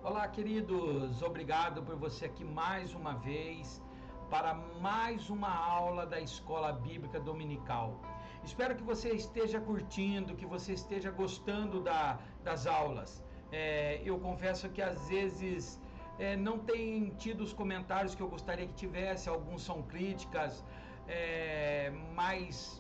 Olá, queridos, obrigado por você aqui mais uma vez para mais uma aula da Escola Bíblica Dominical. Espero que você esteja curtindo, que você esteja gostando das aulas. Eu confesso que às vezes não tem tido os comentários que eu gostaria que tivesse, alguns são críticas, mas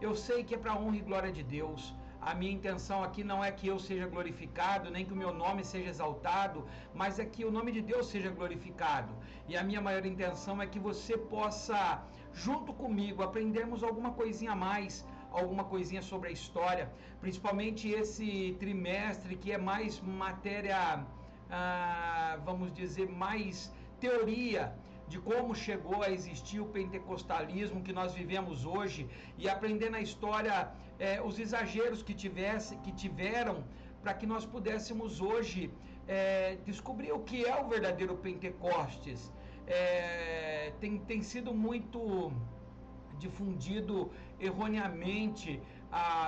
eu sei que é para a honra e glória de Deus. A minha intenção aqui não é que eu seja glorificado, nem que o meu nome seja exaltado, mas é que o nome de Deus seja glorificado. E a minha maior intenção é que você possa, junto comigo, aprendermos alguma coisinha a mais, alguma coisinha sobre a história, principalmente esse trimestre que é mais matéria, vamos dizer, mais teoria de como chegou a existir o pentecostalismo que nós vivemos hoje, e aprender na história os exageros que tiveram, para que nós pudéssemos hoje descobrir o que é o verdadeiro Pentecostes. Tem sido muito difundido erroneamente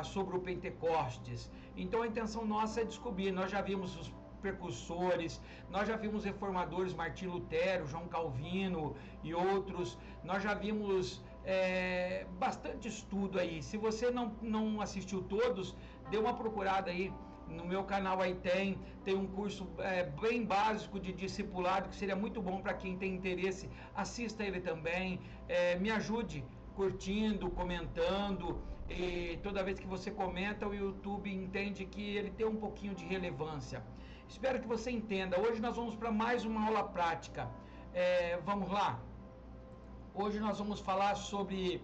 sobre o Pentecostes. Então a intenção nossa é descobrir. Nós já vimos os precursores, nós já vimos reformadores, Martinho Lutero, João Calvino e outros. Nós já vimos bastante estudo aí. Se você não assistiu todos, dê uma procurada aí no meu canal. Aí tem um curso bem básico de discipulado que seria muito bom para quem tem interesse. Assista ele também, me ajude curtindo, comentando, e toda vez que você comenta, o YouTube entende que ele tem um pouquinho de relevância. Espero que você entenda. Hoje nós vamos para mais uma aula prática. Vamos lá? Hoje nós vamos falar sobre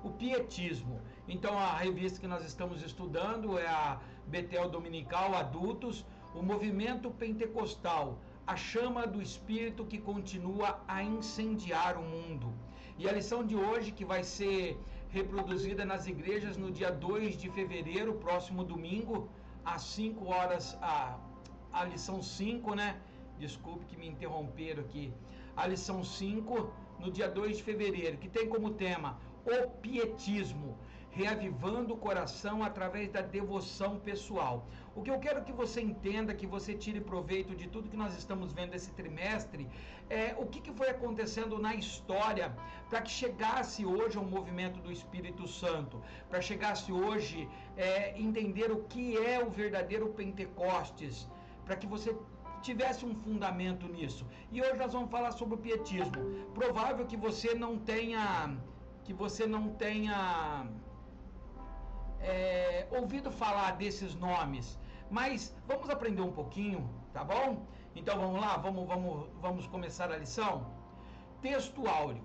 o pietismo. Então a revista que nós estamos estudando é a Betel Dominical Adultos, o movimento pentecostal, a chama do Espírito que continua a incendiar o mundo. E a lição de hoje, que vai ser reproduzida nas igrejas no dia 2 de fevereiro, próximo domingo, às 5 horas, a lição 5, né? Desculpe que me interromperam aqui. A lição 5, no dia 2 de fevereiro, que tem como tema o pietismo, reavivando o coração através da devoção pessoal. O que eu quero que você entenda, que você tire proveito de tudo que nós estamos vendo esse trimestre, o que foi acontecendo na história para que chegasse hoje ao movimento do Espírito Santo, para chegasse hoje entender o que é o verdadeiro Pentecostes, para que você tivesse um fundamento nisso. E hoje nós vamos falar sobre o pietismo. Provável que você não tenha ouvido falar desses nomes, mas vamos aprender um pouquinho, tá bom? Então vamos lá, vamos começar a lição. Texto áureo: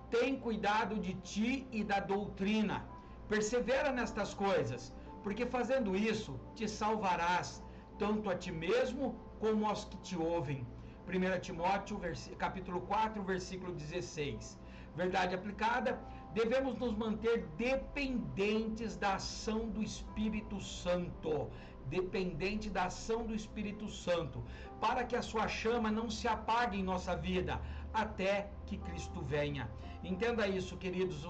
tem cuidado de ti e da doutrina, persevera nestas coisas, porque fazendo isso te salvarás, tanto a ti mesmo como aos que te ouvem. 1 Timóteo, capítulo 4, versículo 16. Verdade aplicada: devemos nos manter dependentes da ação do Espírito Santo. Dependente da ação do Espírito Santo, para que a sua chama não se apague em nossa vida, até que Cristo venha. Entenda isso, queridos.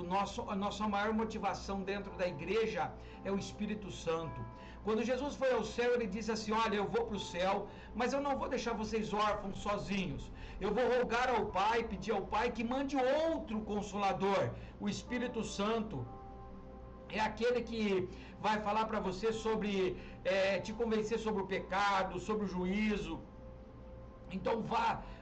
A nossa maior motivação dentro da igreja é o Espírito Santo. Quando Jesus foi ao céu, ele disse assim: olha, eu vou para o céu, mas eu não vou deixar vocês órfãos sozinhos. Eu vou rogar ao Pai, pedir ao Pai que mande outro Consolador, o Espírito Santo. É aquele que vai falar para você sobre, te convencer sobre o pecado, sobre o juízo. Então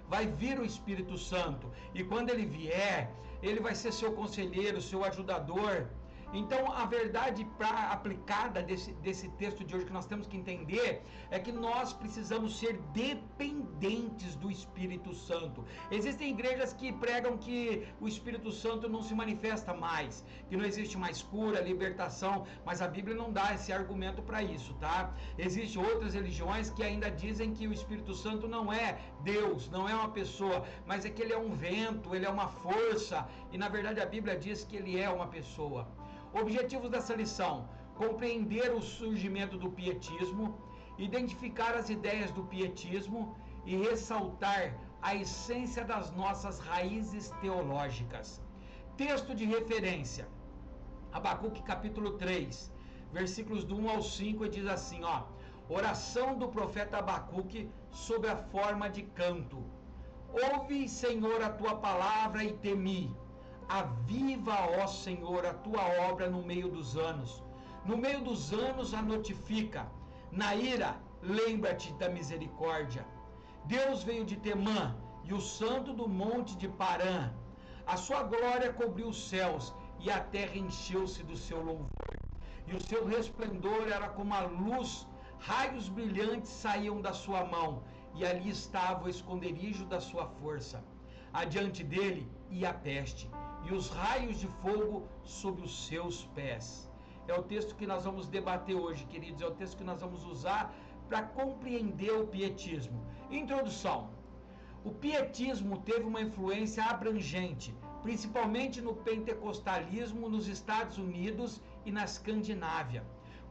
vai vir o Espírito Santo, e quando ele vier, ele vai ser seu conselheiro, seu ajudador. Então a verdade aplicada desse texto de hoje que nós temos que entender é que nós precisamos ser dependentes do Espírito Santo. Existem igrejas que pregam que o Espírito Santo não se manifesta mais, que não existe mais cura, libertação, mas a Bíblia não dá esse argumento para isso, tá? Existem outras religiões que ainda dizem que o Espírito Santo não é Deus, não é uma pessoa, mas é que ele é um vento, ele é uma força, e na verdade a Bíblia diz que ele é uma pessoa. Objetivos dessa lição: compreender o surgimento do pietismo, identificar as ideias do pietismo e ressaltar a essência das nossas raízes teológicas. Texto de referência: Abacuque capítulo 3, versículos do 1 ao 5, e diz assim, Oração do profeta Abacuque sob a forma de canto. Ouve, Senhor, a tua palavra e temi. Aviva, ó Senhor, a tua obra no meio dos anos. No meio dos anos a notifica. Na ira, lembra-te da misericórdia. Deus veio de Temã e o santo do monte de Parã. A sua glória cobriu os céus e a terra encheu-se do seu louvor. E o seu resplendor era como a luz, raios brilhantes saíam da sua mão, e ali estava o esconderijo da sua força. Adiante dele ia a peste, e os raios de fogo sob os seus pés. É o texto que nós vamos debater hoje, queridos, é o texto que nós vamos usar para compreender o pietismo. Introdução. O pietismo teve uma influência abrangente, principalmente no pentecostalismo nos Estados Unidos e na Escandinávia,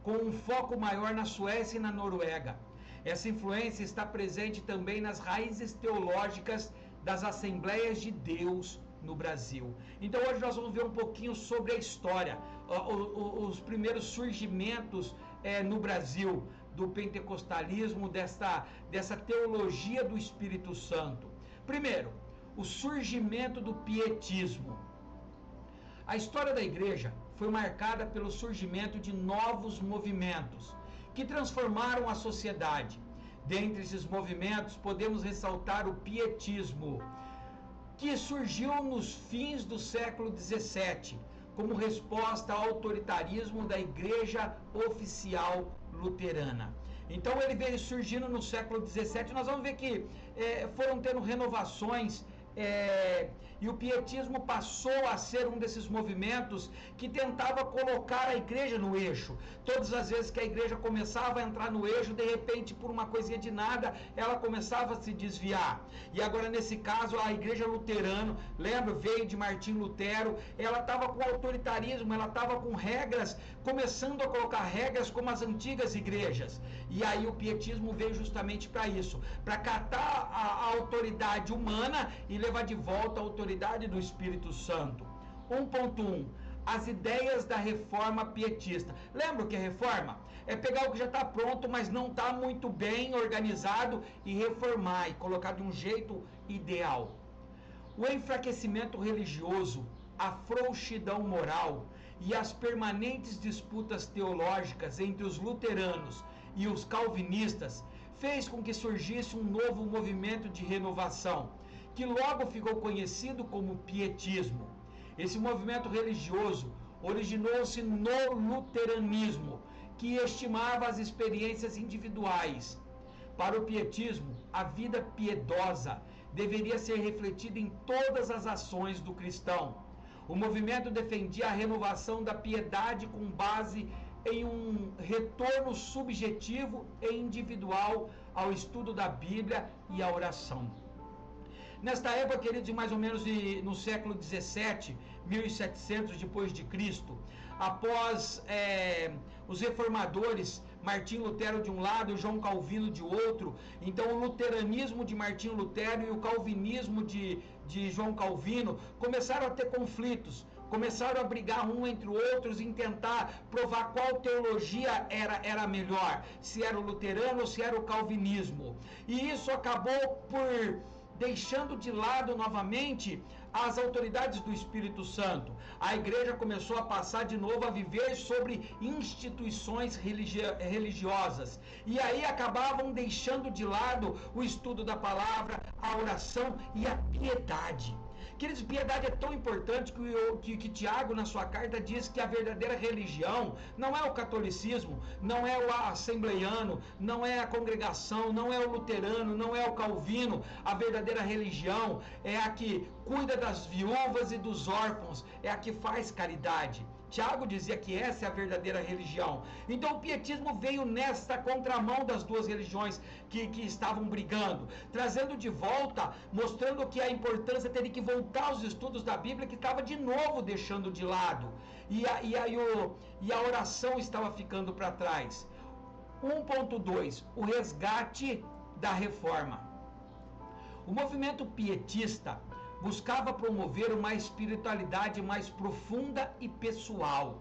com um foco maior na Suécia e na Noruega. Essa influência está presente também nas raízes teológicas das Assembleias de Deus no Brasil. Então hoje nós vamos ver um pouquinho sobre a história, os primeiros surgimentos no Brasil do pentecostalismo, dessa teologia do Espírito Santo. Primeiro, o surgimento do pietismo. A história da igreja foi marcada pelo surgimento de novos movimentos que transformaram a sociedade. Dentre esses movimentos, podemos ressaltar o pietismo, que surgiu nos fins do século XVII, como resposta ao autoritarismo da Igreja Oficial Luterana. Então ele veio surgindo no século XVII. Nós vamos ver que foram tendo renovações, e o pietismo passou a ser um desses movimentos que tentava colocar a igreja no eixo. Todas as vezes que a igreja começava a entrar no eixo, de repente, por uma coisinha de nada, ela começava a se desviar. E agora, nesse caso, a igreja luterana, lembra, veio de Martim Lutero, ela estava com autoritarismo, ela estava com regras, começando a colocar regras como as antigas igrejas. E aí o pietismo veio justamente para isso, para catar a autoridade humana e levar de volta a autoridade do Espírito Santo. 1.1. As ideias da reforma pietista. Lembra o que é reforma? É pegar o que já está pronto, mas não está muito bem organizado, e reformar e colocar de um jeito ideal. O enfraquecimento religioso, a frouxidão moral e as permanentes disputas teológicas entre os luteranos e os calvinistas fez com que surgisse um novo movimento de renovação, que logo ficou conhecido como pietismo. Esse movimento religioso originou-se no luteranismo, que estimava as experiências individuais. Para o pietismo, a vida piedosa deveria ser refletida em todas as ações do cristão. O movimento defendia a renovação da piedade com base em um retorno subjetivo e individual ao estudo da Bíblia e à oração. Nesta época, queridos, mais ou menos no século 17, 1700 depois de Cristo, após os reformadores, Martim Lutero de um lado e João Calvino de outro, então o luteranismo de Martim Lutero e o calvinismo de João Calvino começaram a ter conflitos, começaram a brigar um entre outros em tentar provar qual teologia era melhor, se era o luterano ou se era o calvinismo. E isso acabou por deixando de lado novamente as autoridades do Espírito Santo. A igreja começou a passar de novo a viver sobre instituições religiosas. E aí acabavam deixando de lado o estudo da palavra, a oração e a piedade. Queridos, piedade é tão importante que Tiago, na sua carta, diz que a verdadeira religião não é o catolicismo, não é o assembleiano, não é a congregação, não é o luterano, não é o calvino. A verdadeira religião é a que cuida das viúvas e dos órfãos, é a que faz caridade. Tiago dizia que essa é a verdadeira religião. Então o pietismo veio nesta contramão das duas religiões que estavam brigando, trazendo de volta, mostrando que a importância teria que voltar aos estudos da Bíblia, que estava de novo deixando de lado. E a oração estava ficando para trás. 1.2. O resgate da reforma. O movimento pietista buscava promover uma espiritualidade mais profunda e pessoal.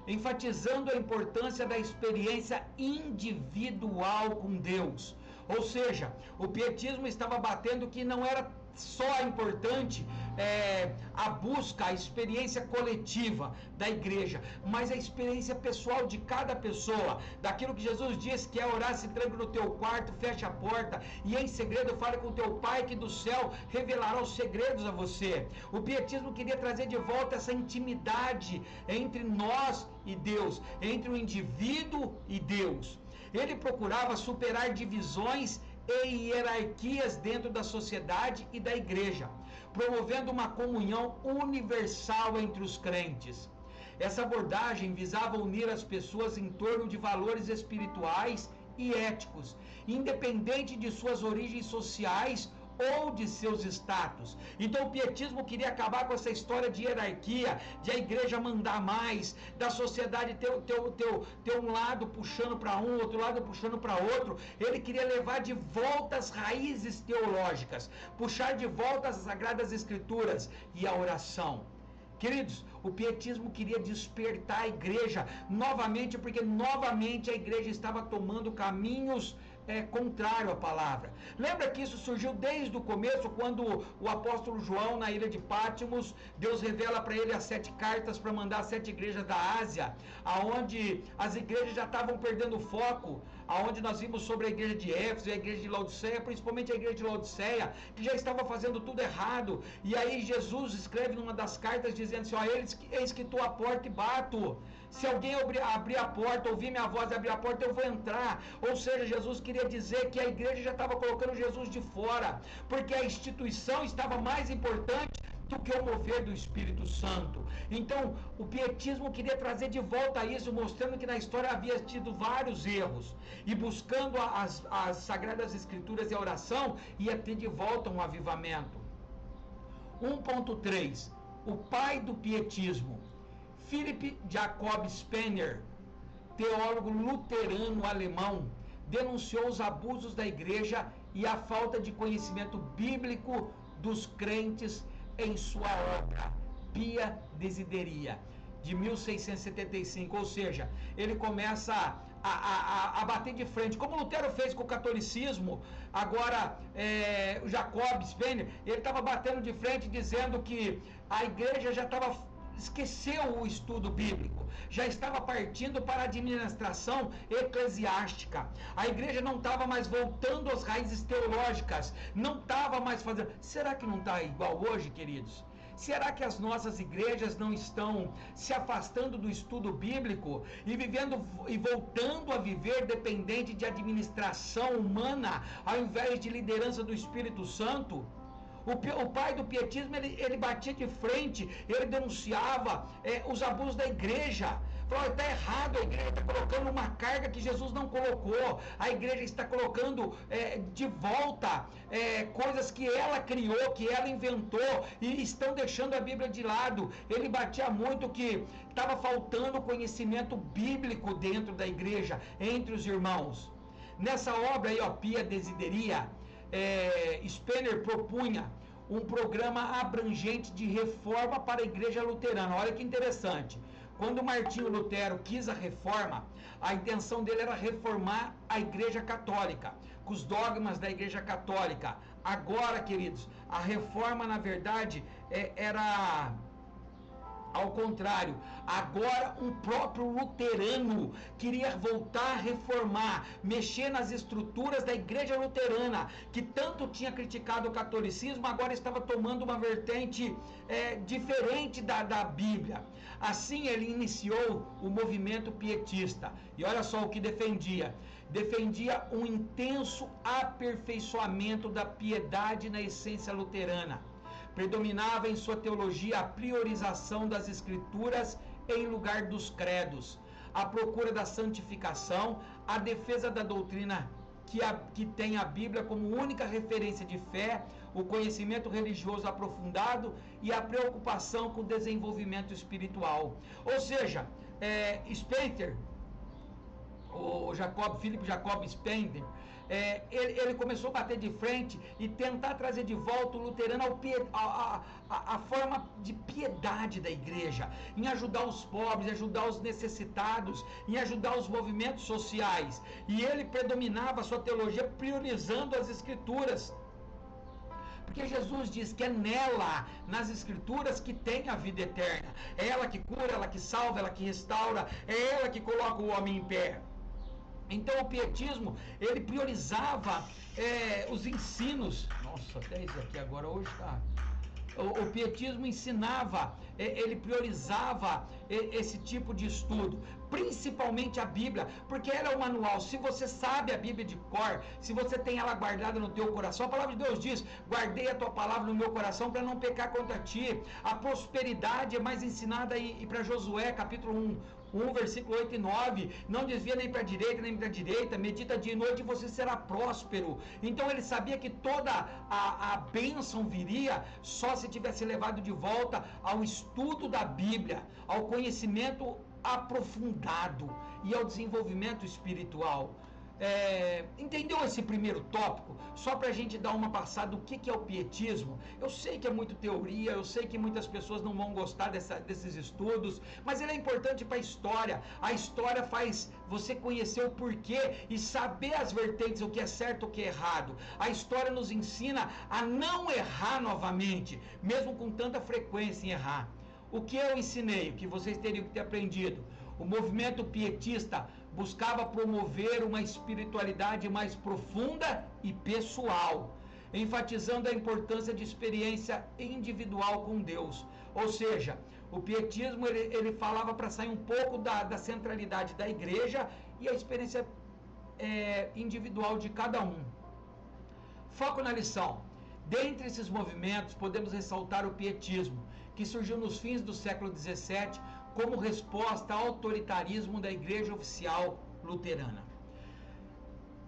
enfatizando a importância da experiência individual com Deus. Ou seja, o pietismo estava batendo que não era só importante a busca, a experiência coletiva da igreja, mas a experiência pessoal de cada pessoa, daquilo que Jesus disse que é orar, se tranque no teu quarto, fecha a porta e em segredo fale com teu pai que do céu revelará os segredos a você. O pietismo queria trazer de volta essa intimidade entre nós e Deus, entre o indivíduo e Deus. Ele procurava superar divisões e hierarquias dentro da sociedade e da igreja, promovendo uma comunhão universal entre os crentes. Essa abordagem visava unir as pessoas em torno de valores espirituais e éticos, independente de suas origens sociais ou de seus status. Então o pietismo queria acabar com essa história de hierarquia, de a igreja mandar mais, da sociedade ter um lado puxando para um, outro lado puxando para outro. Ele queria levar de volta as raízes teológicas, puxar de volta as Sagradas Escrituras e a oração. Queridos, o pietismo queria despertar a igreja novamente, porque novamente a igreja estava tomando caminhos contrário à palavra. Lembra que isso surgiu desde o começo, quando o apóstolo João, na ilha de Pátimos, Deus revela para ele as 7 cartas para mandar as 7 igrejas da Ásia, aonde as igrejas já estavam perdendo o foco, aonde nós vimos sobre a igreja de Éfeso e a igreja de Laodiceia, principalmente a igreja de Laodiceia, que já estava fazendo tudo errado. E aí Jesus escreve numa das cartas dizendo assim: ó, eis que estou à porta e bato. Se alguém abrir a porta, ouvir minha voz e abrir a porta, eu vou entrar. Ou seja, Jesus queria dizer que a igreja já estava colocando Jesus de fora, porque a instituição estava mais importante do que o mover do Espírito Santo. Então, o pietismo queria trazer de volta isso, mostrando que na história havia tido vários erros, e buscando as Sagradas Escrituras e a oração, ia ter de volta um avivamento. 1.3. O pai do pietismo, Philipp Jacob Spener, teólogo luterano alemão, denunciou os abusos da igreja e a falta de conhecimento bíblico dos crentes em sua obra Pia Desideria, de 1675. Ou seja, ele começa a bater de frente, como Lutero fez com o catolicismo. Agora o Jacob Spener, ele estava batendo de frente, dizendo que a igreja já esqueceu o estudo bíblico, já estava partindo para a administração eclesiástica. A igreja não estava mais voltando às raízes teológicas, não estava mais fazendo. Será que não está igual hoje, queridos? Será que as nossas igrejas não estão se afastando do estudo bíblico e voltando a viver dependente de administração humana, ao invés de liderança do Espírito Santo? O pai do pietismo, ele batia de frente, ele denunciava os abusos da igreja. Falou: está errado, a igreja está colocando uma carga que Jesus não colocou, a igreja está colocando de volta coisas que ela criou, que ela inventou, e estão deixando a Bíblia de lado. Ele batia muito que estava faltando conhecimento bíblico dentro da igreja, entre os irmãos. Nessa obra aí, Pia Desideria, Spener propunha um programa abrangente de reforma para a igreja luterana. Olha que interessante. Quando Martinho Lutero quis a reforma, a intenção dele era reformar a igreja católica, com os dogmas da igreja católica. Agora, queridos, a reforma, na verdade, era ao contrário. Agora um próprio luterano queria voltar a reformar, mexer nas estruturas da igreja luterana, que tanto tinha criticado o catolicismo, agora estava tomando uma vertente diferente da Bíblia. Assim ele iniciou o movimento pietista. E olha só o que defendia. Defendia um intenso aperfeiçoamento da piedade na essência luterana. Predominava em sua teologia a priorização das escrituras em lugar dos credos, a procura da santificação, a defesa da doutrina que tem a Bíblia como única referência de fé, o conhecimento religioso aprofundado e a preocupação com o desenvolvimento espiritual. Ou seja, Spener, o Philipp Jacob Spener, ele começou a bater de frente e tentar trazer de volta o luterano a forma de piedade da igreja, em ajudar os pobres, em ajudar os necessitados, em ajudar os movimentos sociais. E ele predominava a sua teologia priorizando as escrituras. Porque Jesus diz que é nela, nas escrituras, que tem a vida eterna. É ela que cura, ela que salva, ela que restaura, é ela que coloca o homem em pé. Então o pietismo, ele priorizava os ensinos. Nossa, até isso aqui agora hoje está... O pietismo ensinava, ele priorizava esse tipo de estudo, principalmente a Bíblia, porque era o manual. Se você sabe a Bíblia de cor, se você tem ela guardada no teu coração, a palavra de Deus diz: guardei a tua palavra no meu coração para não pecar contra ti. A prosperidade é mais ensinada aí para Josué, capítulo 1, versículo 8 e 9, não desvia nem para a direita nem para a direita, medita dia e noite e você será próspero. Então ele sabia que toda a bênção viria só se tivesse levado de volta ao estudo da Bíblia, ao conhecimento aprofundado e ao desenvolvimento espiritual. Entendeu esse primeiro tópico? Só para a gente dar uma passada do que é o pietismo. Eu sei que é muito teoria, eu sei que muitas pessoas não vão gostar desses estudos, mas ele é importante para a história. A história faz você conhecer o porquê e saber as vertentes, o que é certo e o que é errado. A história nos ensina a não errar novamente, mesmo com tanta frequência em errar. O que eu ensinei, o que vocês teriam que ter aprendido? O movimento pietista buscava promover uma espiritualidade mais profunda e pessoal, enfatizando a importância de experiência individual com Deus. Ou seja, o pietismo ele falava para sair um pouco da centralidade da igreja e a experiência individual de cada um. Foco na lição. Dentre esses movimentos, podemos ressaltar o pietismo, que surgiu nos fins do século XVII como resposta ao autoritarismo da Igreja Oficial Luterana.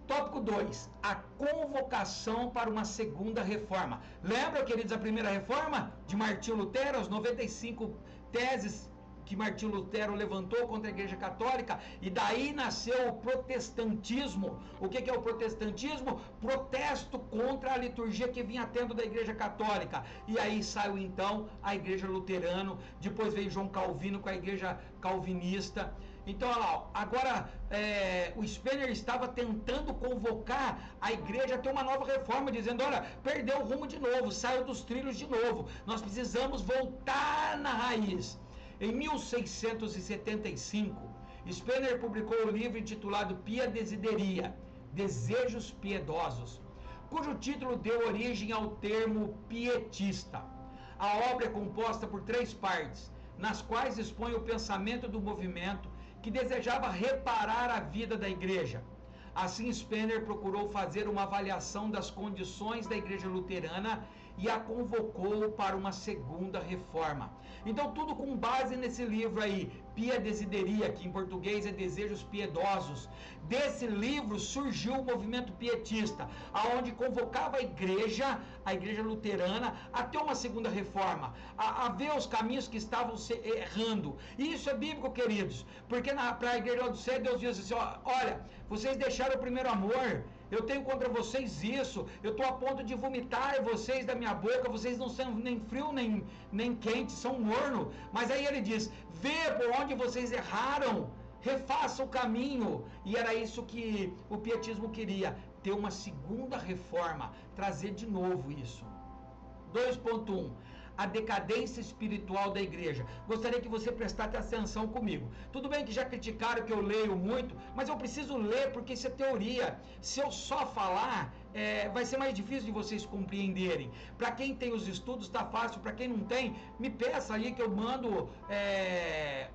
Tópico 2. A convocação para uma segunda reforma. Lembra, queridos, a primeira reforma de Martinho Lutero, as 95 teses que Martinho Lutero levantou contra a Igreja Católica, e daí nasceu o protestantismo. O que é o protestantismo? Protesto contra a liturgia que vinha tendo da Igreja Católica. E aí saiu então a Igreja Luterana, depois veio João Calvino com a Igreja Calvinista. Então, olha lá, agora o Spener estava tentando convocar a igreja a ter uma nova reforma, dizendo: olha, perdeu o rumo de novo, saiu dos trilhos de novo, nós precisamos voltar na raiz. Em 1675, Spener publicou o livro intitulado Pia Desideria, Desejos Piedosos, cujo título deu origem ao termo pietista. A obra é composta por 3 partes, nas quais expõe o pensamento do movimento que desejava reparar a vida da igreja. Assim, Spener procurou fazer uma avaliação das condições da igreja luterana e a convocou para uma segunda reforma. Então, tudo com base nesse livro aí, Pia Desideria, que em português é Desejos Piedosos. Desse livro surgiu o movimento pietista, aonde convocava a igreja luterana, a ter uma segunda reforma, a ver os caminhos que estavam se errando. E isso é bíblico, queridos, porque para a igreja do céu, Deus diz assim: olha, vocês deixaram o primeiro amor, eu tenho contra vocês isso, eu estou a ponto de vomitar vocês da minha boca, vocês não são nem frio nem quente, são morno. Mas aí ele diz: vê por onde vocês erraram, refaça o caminho. E era isso que o pietismo queria, ter uma segunda reforma, trazer de novo isso. 2.1. A decadência espiritual da igreja. Gostaria que você prestasse atenção comigo. Tudo bem que já criticaram que eu leio muito, mas eu preciso ler porque isso é teoria. Se eu só falar, vai ser mais difícil de vocês compreenderem. Para quem tem os estudos está fácil, para quem não tem, me peça aí que eu mando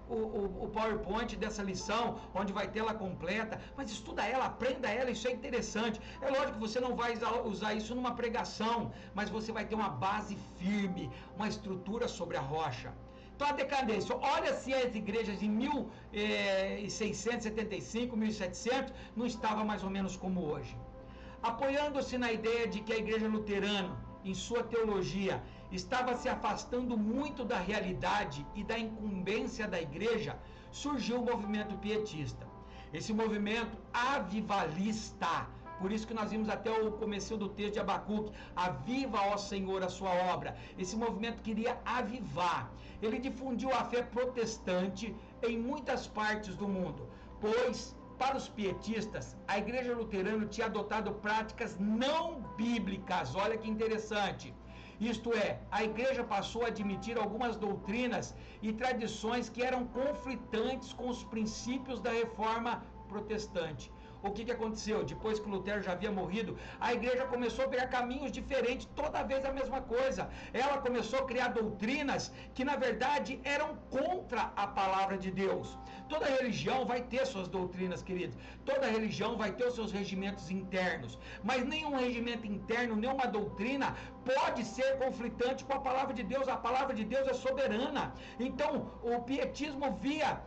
o PowerPoint dessa lição, onde vai ter ela completa, mas estuda ela, aprenda ela, isso é interessante. É lógico que você não vai usar isso numa pregação, mas você vai ter uma base firme, uma estrutura sobre a rocha. Então, a decadência, olha se as igrejas em 1675, 1700 não estavam mais ou menos como hoje. Apoiando-se na ideia de que a igreja luterana, em sua teologia, estava se afastando muito da realidade e da incumbência da igreja, surgiu o movimento pietista. Esse movimento avivalista Por isso que nós vimos até o começo do texto de Abacuque: aviva, ó Senhor, a sua obra. Esse movimento queria avivar. Ele difundiu a fé protestante em muitas partes do mundo, pois para os pietistas, a igreja luterana tinha adotado práticas não bíblicas. Olha que interessante. Isto é, a igreja passou a admitir algumas doutrinas e tradições que eram conflitantes com os princípios da reforma protestante. O que aconteceu? Depois que Lutero já havia morrido, a igreja começou a pegar caminhos diferentes, toda vez a mesma coisa. Ela começou a criar doutrinas que, na verdade, eram contra a palavra de Deus. Toda religião vai ter suas doutrinas, queridos. Toda religião vai ter os seus regimentos internos. Mas nenhum regimento interno, nenhuma doutrina pode ser conflitante com a palavra de Deus. A palavra de Deus é soberana. Então, o pietismo via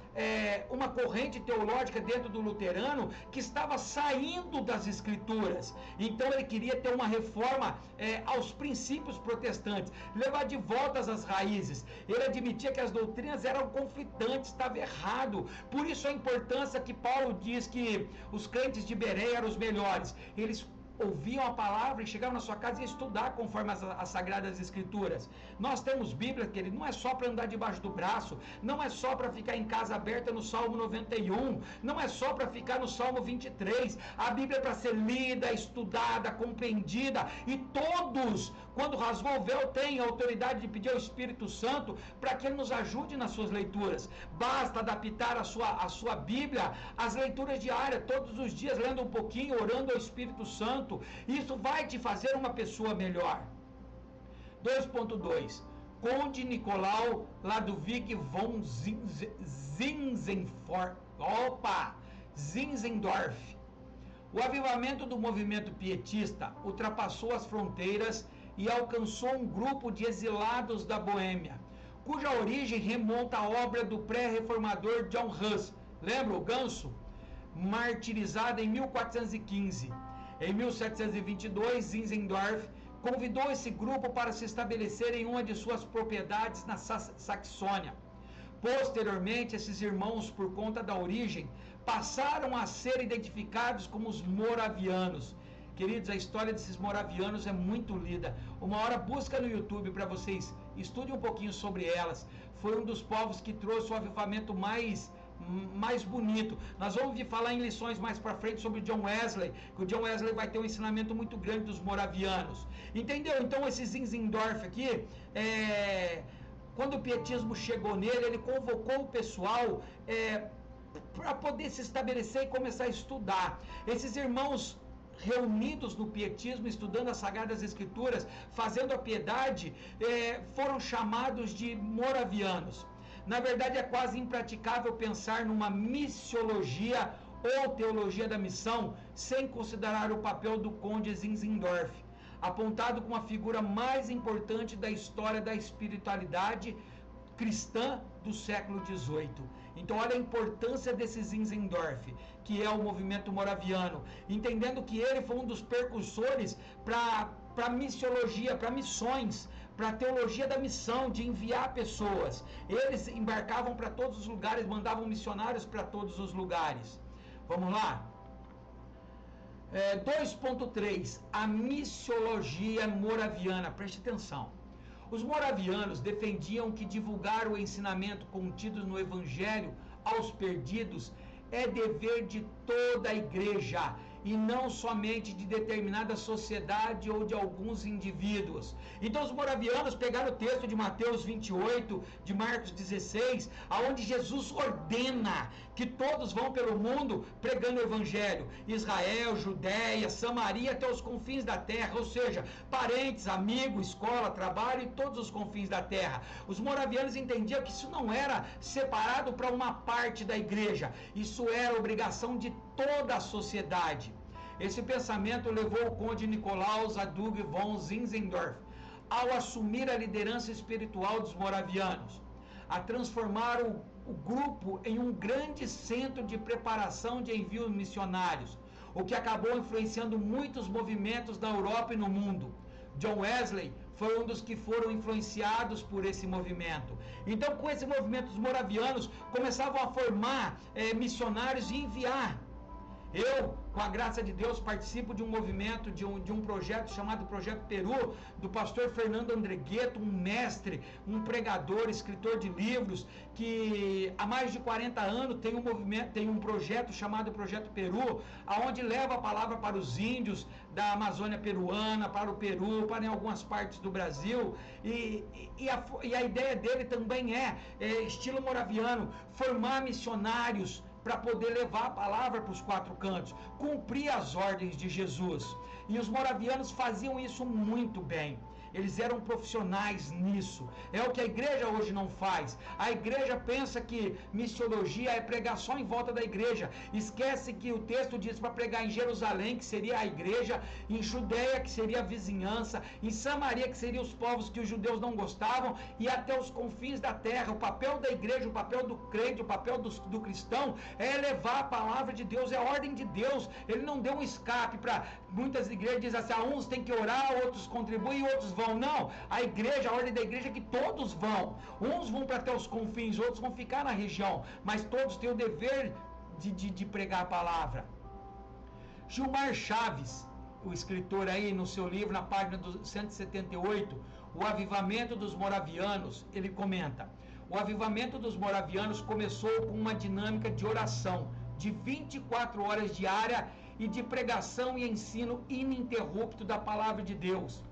uma corrente teológica dentro do luterano que estava saindo das escrituras. Então ele queria ter uma reforma aos princípios protestantes, levar de volta as raízes. Ele admitia que as doutrinas eram conflitantes, estava errado. Por isso a importância que Paulo diz que os crentes de Bereia eram os melhores. Eles ouviam a palavra e chegavam na sua casa e estudar conforme as Sagradas Escrituras. Nós temos Bíblia, querido, não é só para andar debaixo do braço, não é só para ficar em casa aberta no Salmo 91, não é só para ficar no Salmo 23. A Bíblia é para ser lida, estudada, compreendida, e todos, quando rasgou o véu, têm a autoridade de pedir ao Espírito Santo para que ele nos ajude nas suas leituras. Basta adaptar a sua Bíblia às leituras diárias, todos os dias, lendo um pouquinho, orando ao Espírito Santo. Isso vai te fazer uma pessoa melhor. 2.2. Conde Nicolau Ludwig von Zinzendorf. O avivamento do movimento pietista ultrapassou as fronteiras e alcançou um grupo de exilados da Boêmia, cuja origem remonta à obra do pré-reformador John Huss. Lembra o ganso? Martirizado em 1415. Em 1722, Zinzendorf convidou esse grupo para se estabelecer em uma de suas propriedades na Saxônia. Posteriormente, esses irmãos, por conta da origem, passaram a ser identificados como os moravianos. Queridos, a história desses moravianos é muito lida. Uma hora busca no YouTube para vocês, estude um pouquinho sobre elas. Foi um dos povos que trouxe o avivamento mais bonito. Nós vamos vir falar em lições mais para frente sobre John Wesley, que o John Wesley vai ter um ensinamento muito grande dos moravianos. Entendeu? Então esse Zinzendorf aqui, quando o pietismo chegou nele, ele convocou o pessoal para poder se estabelecer e começar a estudar. Esses irmãos reunidos no pietismo, estudando as Sagradas Escrituras, fazendo a piedade, foram chamados de moravianos. Na verdade, é quase impraticável pensar numa missiologia ou teologia da missão sem considerar o papel do conde Zinzendorf, apontado como a figura mais importante da história da espiritualidade cristã do século XVIII. Então, olha a importância desse Zinzendorf, que é o movimento moraviano, entendendo que ele foi um dos precursores para missiologia, para missões, para a teologia da missão, de enviar pessoas. Eles embarcavam para todos os lugares, mandavam missionários para todos os lugares. Vamos lá? 2.3. A missiologia moraviana. Preste atenção. Os moravianos defendiam que divulgar o ensinamento contido no Evangelho aos perdidos é dever de toda a igreja e não somente de determinada sociedade ou de alguns indivíduos. Então os moravianos pegaram o texto de Mateus 28, de Marcos 16, aonde Jesus ordena que todos vão pelo mundo pregando o evangelho. Israel, Judéia, Samaria, até os confins da terra, ou seja, parentes, amigos, escola, trabalho e todos os confins da terra. Os moravianos entendiam que isso não era separado para uma parte da igreja, isso era obrigação de toda a sociedade. Esse pensamento levou o conde Nicolaus Ludwig von Zinzendorf, ao assumir a liderança espiritual dos moravianos, a transformar o grupo em um grande centro de preparação de envios missionários, o que acabou influenciando muitos movimentos na Europa e no mundo. John Wesley foi um dos que foram influenciados por esse movimento. Então, com esse movimento, os moravianos começavam a formar missionários e enviar. Eu com a graça de Deus, participo de um movimento, de um projeto chamado Projeto Peru, do pastor Fernando Andregueto, um mestre, um pregador, escritor de livros, que há mais de 40 anos tem um movimento, tem um projeto chamado Projeto Peru, aonde leva a palavra para os índios da Amazônia peruana, para o Peru, para em algumas partes do Brasil, e a ideia dele também é estilo moraviano, formar missionários para poder levar a palavra para os 4 cantos, cumprir as ordens de Jesus. E os moravianos faziam isso muito bem. Eles eram profissionais nisso. É o que a igreja hoje não faz. A igreja pensa que missiologia é pregar só em volta da igreja. Esquece que o texto diz para pregar em Jerusalém, que seria a igreja, em Judeia, que seria a vizinhança, em Samaria, que seriam os povos que os judeus não gostavam, e até os confins da terra. O papel da igreja, o papel do crente, o papel do cristão é levar a palavra de Deus, é a ordem de Deus. Ele não deu um escape para muitas igrejas, diz assim, uns têm que orar, outros contribuem, outros vão. Não, a igreja, a ordem da igreja é que todos vão. Uns vão para até os confins, outros vão ficar na região, mas todos têm o dever de pregar a palavra. Gilmar Chaves, o escritor aí no seu livro, na página 178, O Avivamento dos Moravianos, ele comenta: o avivamento dos moravianos começou com uma dinâmica de oração de 24 horas diária e de pregação e ensino ininterrupto da palavra de Deus.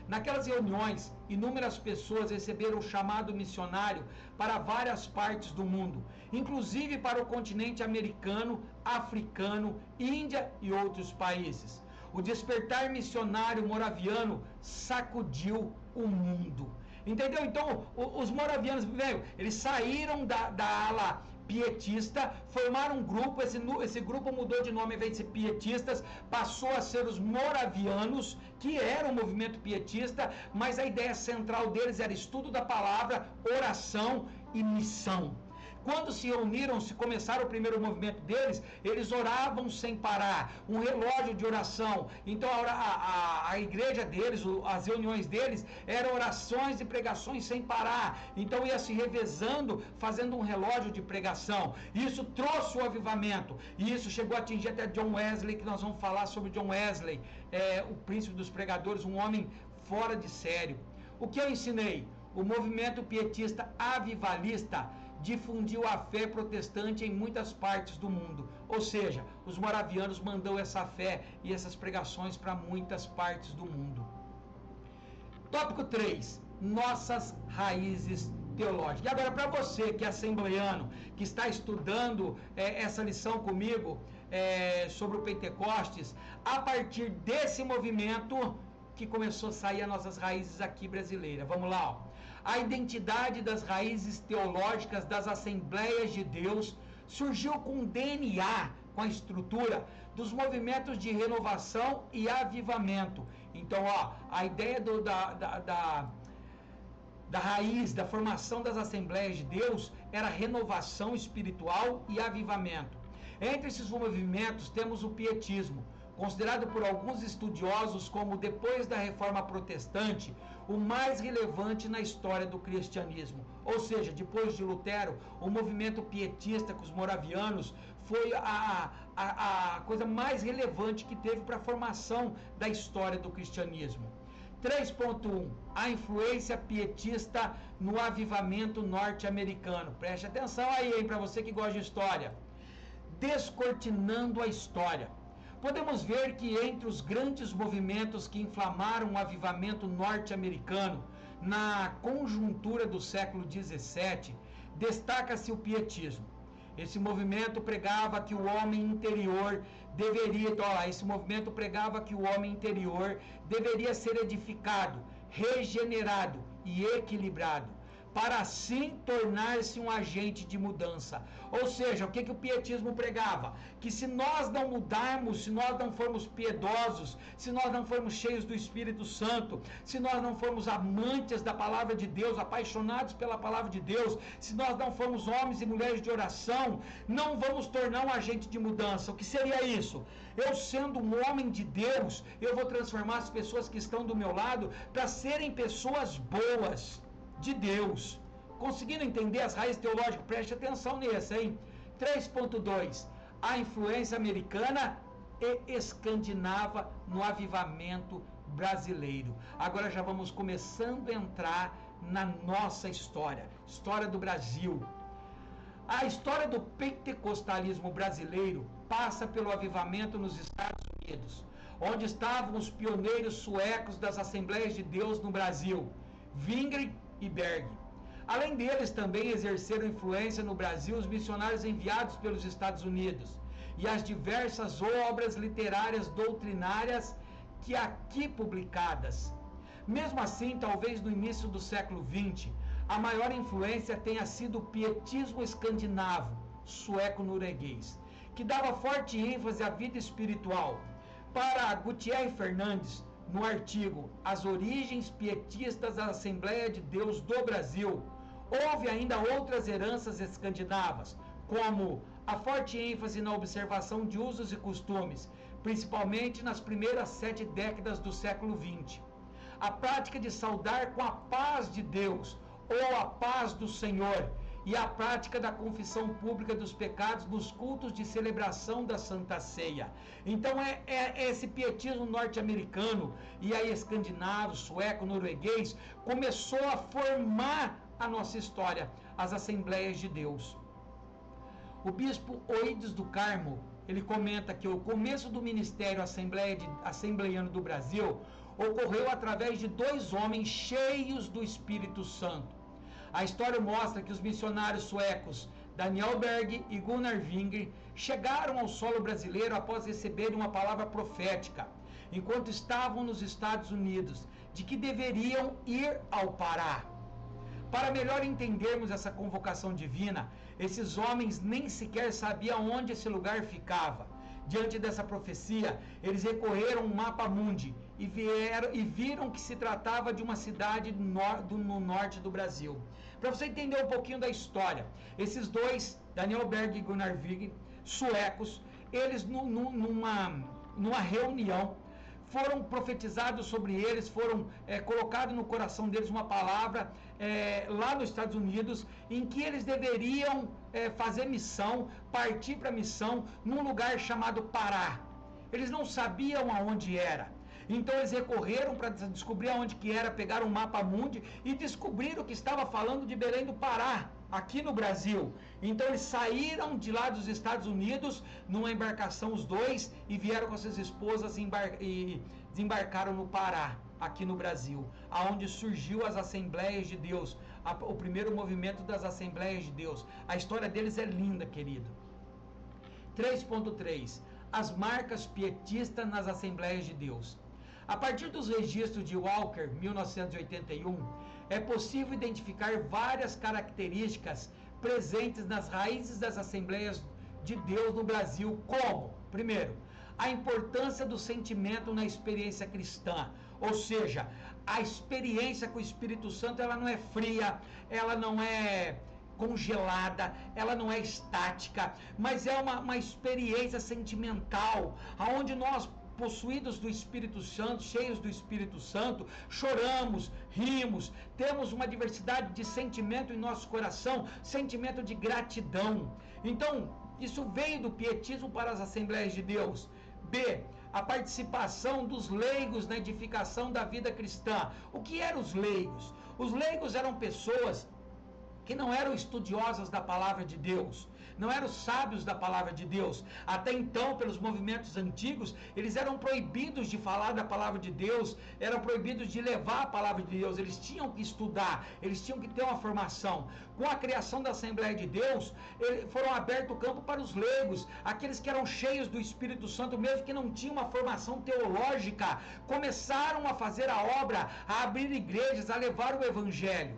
Naquelas reuniões, inúmeras pessoas receberam o chamado missionário para várias partes do mundo, inclusive para o continente americano, africano, Índia e outros países. O despertar missionário moraviano sacudiu o mundo. Entendeu? Então, os moravianos, eles saíram da ala pietista, formaram um grupo, esse grupo mudou de nome, ao invés de ser pietistas, passou a ser os moravianos, que era um movimento pietista, mas a ideia central deles era estudo da palavra, oração e missão. Quando se reuniram, se começaram o primeiro movimento deles, eles oravam sem parar, um relógio de oração. Então a igreja deles, as reuniões deles, eram orações e pregações sem parar. Então ia se revezando, fazendo um relógio de pregação. Isso trouxe o avivamento. E isso chegou a atingir até John Wesley, que nós vamos falar sobre John Wesley, o príncipe dos pregadores, um homem fora de sério. O que eu ensinei? O movimento pietista avivalista difundiu a fé protestante em muitas partes do mundo. Ou seja, os moravianos mandou essa fé e essas pregações para muitas partes do mundo. Tópico 3. Nossas raízes teológicas. E agora, para você que é assembleiano, que está estudando essa lição comigo sobre o Pentecostes, a partir desse movimento que começou a sair as nossas raízes aqui brasileiras. Vamos lá, ó. A identidade das raízes teológicas das Assembleias de Deus surgiu com o DNA, com a estrutura dos movimentos de renovação e avivamento. Então, ó, a ideia da raiz, da formação das Assembleias de Deus era renovação espiritual e avivamento. Entre esses movimentos temos o pietismo, considerado por alguns estudiosos como, depois da Reforma Protestante, o mais relevante na história do cristianismo. Ou seja, depois de Lutero, o movimento pietista com os moravianos foi a coisa mais relevante que teve para a formação da história do cristianismo. 3.1. A influência pietista no avivamento norte-americano. Preste atenção aí, hein, para você que gosta de história. Descortinando a história. Podemos ver que entre os grandes movimentos que inflamaram o avivamento norte-americano na conjuntura do século XVII, destaca-se o pietismo. Esse movimento pregava que o homem interior deveria ser edificado, regenerado e equilibrado, para assim tornar-se um agente de mudança. Ou seja, o que o pietismo pregava? Que se nós não mudarmos, se nós não formos piedosos, se nós não formos cheios do Espírito Santo, se nós não formos amantes da palavra de Deus, apaixonados pela palavra de Deus, se nós não formos homens e mulheres de oração, não vamos tornar um agente de mudança. O que seria isso? Eu, sendo um homem de Deus, eu vou transformar as pessoas que estão do meu lado para serem pessoas boas de Deus. Conseguindo entender as raízes teológicas? Preste atenção nessa, hein? 3.2. A influência americana e escandinava no avivamento brasileiro. Agora já vamos começando a entrar na nossa história do Brasil. A história do pentecostalismo brasileiro passa pelo avivamento nos Estados Unidos, onde estavam os pioneiros suecos das Assembleias de Deus no Brasil, Wingren e Berg. Além deles, também exerceram influência no Brasil os missionários enviados pelos Estados Unidos e as diversas obras literárias doutrinárias que aqui publicadas. Mesmo assim, talvez no início do século XX, a maior influência tenha sido o pietismo escandinavo, sueco-norueguês, que dava forte ênfase à vida espiritual. Para Gutierre Fernandes, no artigo As Origens Pietistas da Assembleia de Deus do Brasil, houve ainda outras heranças escandinavas, como a forte ênfase na observação de usos e costumes, principalmente nas primeiras 7 décadas do século XX. A prática de saudar com a paz de Deus, ou a paz do Senhor, e a prática da confissão pública dos pecados nos cultos de celebração da Santa Ceia. Então é esse pietismo norte-americano e aí escandinavo, sueco, norueguês, começou a formar a nossa história, as Assembleias de Deus. O bispo Oídes do Carmo, ele comenta que o começo do ministério assembleiano do Brasil ocorreu através de 2 homens cheios do Espírito Santo. A história mostra que os missionários suecos Daniel Berg e Gunnar Wingren chegaram ao solo brasileiro após receberem uma palavra profética, enquanto estavam nos Estados Unidos, de que deveriam ir ao Pará. Para melhor entendermos essa convocação divina, esses homens nem sequer sabiam onde esse lugar ficava. Diante dessa profecia, eles recorreram ao mapa mundi e viram que se tratava de uma cidade no norte do Brasil. Para você entender um pouquinho da história, esses 2, Daniel Berg e Gunnar Wingren, suecos, eles numa reunião, foram profetizados sobre eles, foram colocados no coração deles uma palavra lá nos Estados Unidos, em que eles deveriam fazer missão, partir para missão, num lugar chamado Pará. Eles não sabiam aonde era. Então eles recorreram para descobrir aonde que era, pegaram o mapa mundi e descobriram que estava falando de Belém do Pará, aqui no Brasil. Então eles saíram de lá dos Estados Unidos numa embarcação, os 2, e vieram com suas esposas e desembarcaram no Pará, aqui no Brasil, aonde surgiu as Assembleias de Deus, o primeiro movimento das Assembleias de Deus. A história deles é linda, querido. 3.3 As marcas pietistas nas Assembleias de Deus. A partir dos registros de Walker, 1981, é possível identificar várias características presentes nas raízes das Assembleias de Deus no Brasil, como, primeiro, a importância do sentimento na experiência cristã, ou seja, a experiência com o Espírito Santo, ela não é fria, ela não é congelada, ela não é estática, mas é uma experiência sentimental, onde nós, possuídos do Espírito Santo, cheios do Espírito Santo, choramos, rimos, temos uma diversidade de sentimento em nosso coração, sentimento de gratidão. Então, isso veio do pietismo para as Assembleias de Deus. B, a participação dos leigos na edificação da vida cristã. O que eram os leigos? Os leigos eram pessoas que não eram estudiosas da palavra de Deus, não eram sábios da palavra de Deus. Até então, pelos movimentos antigos, eles eram proibidos de falar da palavra de Deus, eram proibidos de levar a palavra de Deus, eles tinham que estudar, eles tinham que ter uma formação. Com a criação da Assembleia de Deus, foram abertos o campo para os leigos, aqueles que eram cheios do Espírito Santo, mesmo que não tinham uma formação teológica, começaram a fazer a obra, a abrir igrejas, a levar o Evangelho.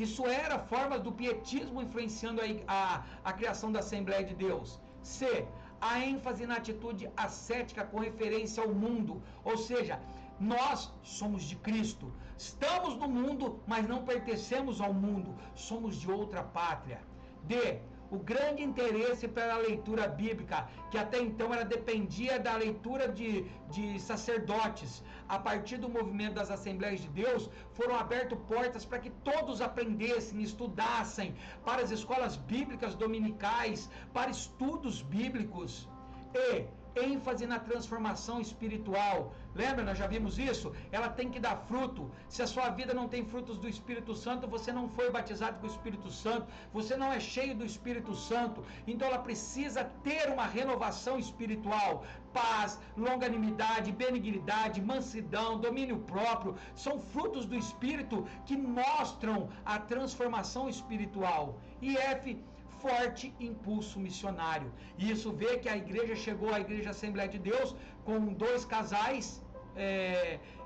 Isso era formas do pietismo influenciando a criação da Assembleia de Deus. C, a ênfase na atitude ascética com referência ao mundo, ou seja, nós somos de Cristo, estamos no mundo, mas não pertencemos ao mundo, somos de outra pátria. D, o grande interesse pela leitura bíblica, que até então ela dependia da leitura de sacerdotes. A partir do movimento das Assembleias de Deus, foram abertas portas para que todos aprendessem, estudassem, para as escolas bíblicas dominicais, para estudos bíblicos. E ênfase na transformação espiritual. Lembra, nós já vimos isso? Ela tem que dar fruto. Se a sua vida não tem frutos do Espírito Santo, você não foi batizado com o Espírito Santo, você não é cheio do Espírito Santo. Então ela precisa ter uma renovação espiritual. Paz, longanimidade, benignidade, mansidão, domínio próprio, são frutos do Espírito que mostram a transformação espiritual. E F, forte impulso missionário. E isso vê que a igreja chegou, a Igreja Assembleia de Deus, com 2 casais,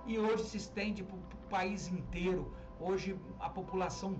e hoje se estende para o país inteiro. Hoje a população,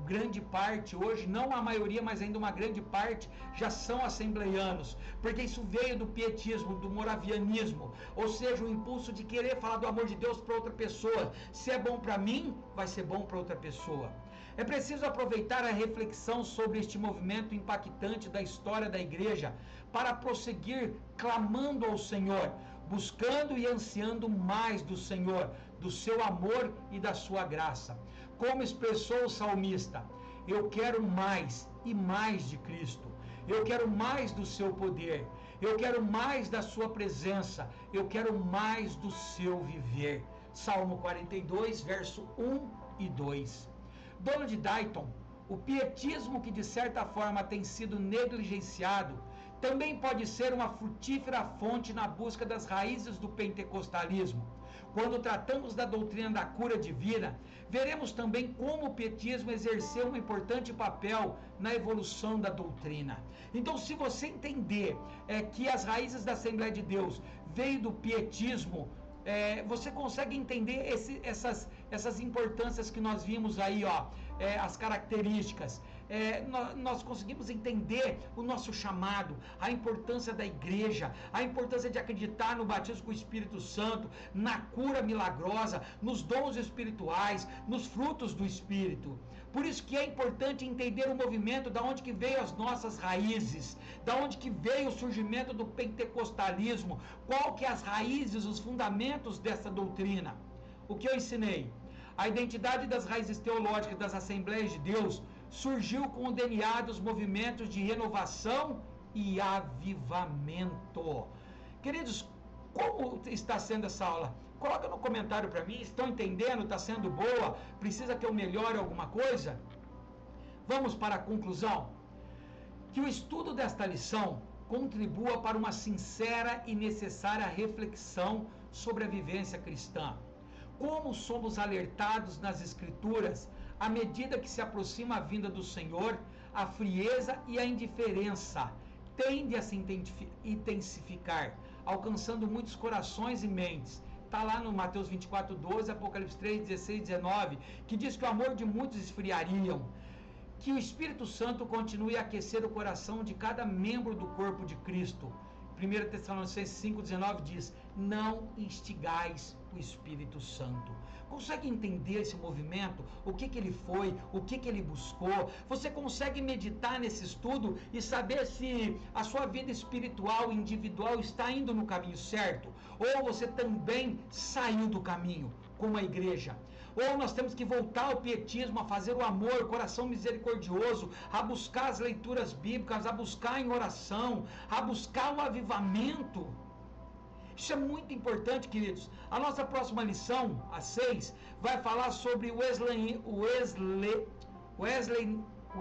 grande parte, hoje não a maioria, mas ainda uma grande parte, já são assembleianos, porque isso veio do pietismo, do moravianismo, ou seja, o impulso de querer falar do amor de Deus para outra pessoa. Se é bom para mim, vai ser bom para outra pessoa. É preciso aproveitar a reflexão sobre este movimento impactante da história da igreja para prosseguir clamando ao Senhor, buscando e ansiando mais do Senhor, do seu amor e da sua graça. Como expressou o salmista: eu quero mais e mais de Cristo, eu quero mais do seu poder, eu quero mais da sua presença, eu quero mais do seu viver. Salmo 42, verso 1 e 2. Donald Dayton: o pietismo que de certa forma tem sido negligenciado também pode ser uma frutífera fonte na busca das raízes do pentecostalismo. Quando tratamos da doutrina da cura divina, veremos também como o pietismo exerceu um importante papel na evolução da doutrina. Então, se você entender que as raízes da Assembleia de Deus veio do pietismo, você consegue entender essas importâncias que nós vimos aí, as características. Nós conseguimos entender o nosso chamado, a importância da igreja, a importância de acreditar no batismo com o Espírito Santo, na cura milagrosa, nos dons espirituais, nos frutos do Espírito. Por isso que é importante entender o movimento, da onde que veio as nossas raízes, da onde que veio o surgimento do pentecostalismo, qual que é as raízes, os fundamentos dessa doutrina. O que eu ensinei? A identidade das raízes teológicas das Assembleias de Deus surgiu com o DNA dos movimentos de renovação e avivamento. Queridos, como está sendo essa aula? Coloca no comentário para mim. Estão entendendo? Está sendo boa? Precisa que eu melhore alguma coisa? Vamos para a conclusão. Que o estudo desta lição contribua para uma sincera e necessária reflexão sobre a vivência cristã. Como somos alertados nas Escrituras, à medida que se aproxima a vinda do Senhor, a frieza e a indiferença tende a se intensificar, alcançando muitos corações e mentes. Está lá no Mateus 24, 12, Apocalipse 3, 16, 19, que diz que o amor de muitos esfriariam. Que o Espírito Santo continue a aquecer o coração de cada membro do corpo de Cristo. 1 Tessalonicenses 5,19 diz: não instigais o Espírito Santo. Consegue entender esse movimento? O que ele foi? O que ele buscou? Você consegue meditar nesse estudo e saber se a sua vida espiritual individual está indo no caminho certo? Ou você também saiu do caminho, como a igreja? Ou nós temos que voltar ao pietismo, a fazer o amor, o coração misericordioso, a buscar as leituras bíblicas, a buscar em oração, a buscar o avivamento. Isso é muito importante, queridos. A nossa próxima lição, a 6, vai falar sobre o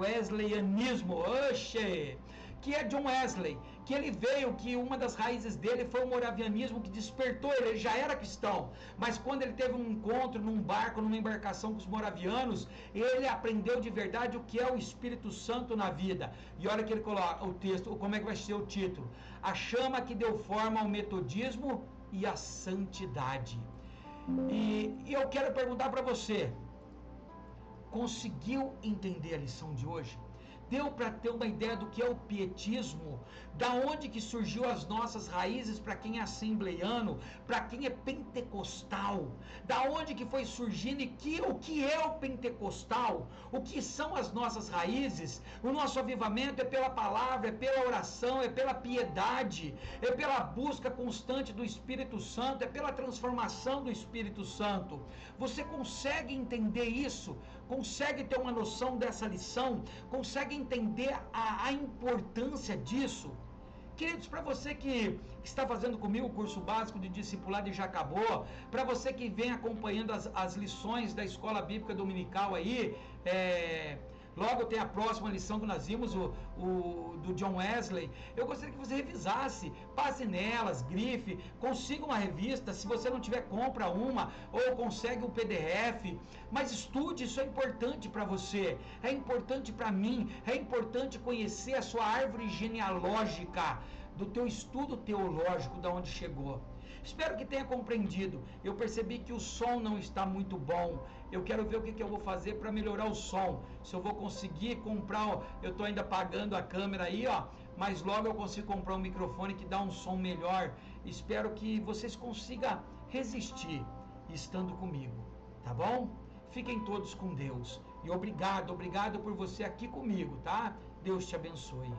wesleyanismo, que é John Wesley, que ele veio, que uma das raízes dele foi o moravianismo, que despertou ele já era cristão, mas quando ele teve um encontro num barco, numa embarcação com os moravianos, ele aprendeu de verdade o que é o Espírito Santo na vida. E olha que ele coloca o texto, como é que vai ser o título: a chama que deu forma ao metodismo e à santidade. E eu quero perguntar para você: conseguiu entender a lição de hoje? Deu para ter uma ideia do que é o pietismo? Da onde que surgiu as nossas raízes para quem é assembleiano, para quem é pentecostal? Da onde que foi surgindo e o que é o pentecostal? O que são as nossas raízes? O nosso avivamento é pela palavra, é pela oração, é pela piedade, é pela busca constante do Espírito Santo, é pela transformação do Espírito Santo. Você consegue entender isso? Consegue ter uma noção dessa lição? Consegue entender a importância disso? Queridos, para você que está fazendo comigo o curso básico de discipulado e já acabou, para você que vem acompanhando as lições da Escola Bíblica Dominical aí, logo tem a próxima lição que nós vimos, do John Wesley. Eu gostaria que você revisasse, passe nelas, grife, consiga uma revista. Se você não tiver, compra uma, ou consegue um PDF. Mas estude, isso é importante para você, é importante para mim, é importante conhecer a sua árvore genealógica, do teu estudo teológico, da onde chegou. Espero que tenha compreendido. Eu percebi que o som não está muito bom. Eu quero ver o que eu vou fazer para melhorar o som. Se eu vou conseguir comprar, eu estou ainda pagando a câmera aí, ó, mas logo eu consigo comprar um microfone que dá um som melhor. Espero que vocês consigam resistir estando comigo, tá bom? Fiquem todos com Deus. E obrigado por você aqui comigo, tá? Deus te abençoe.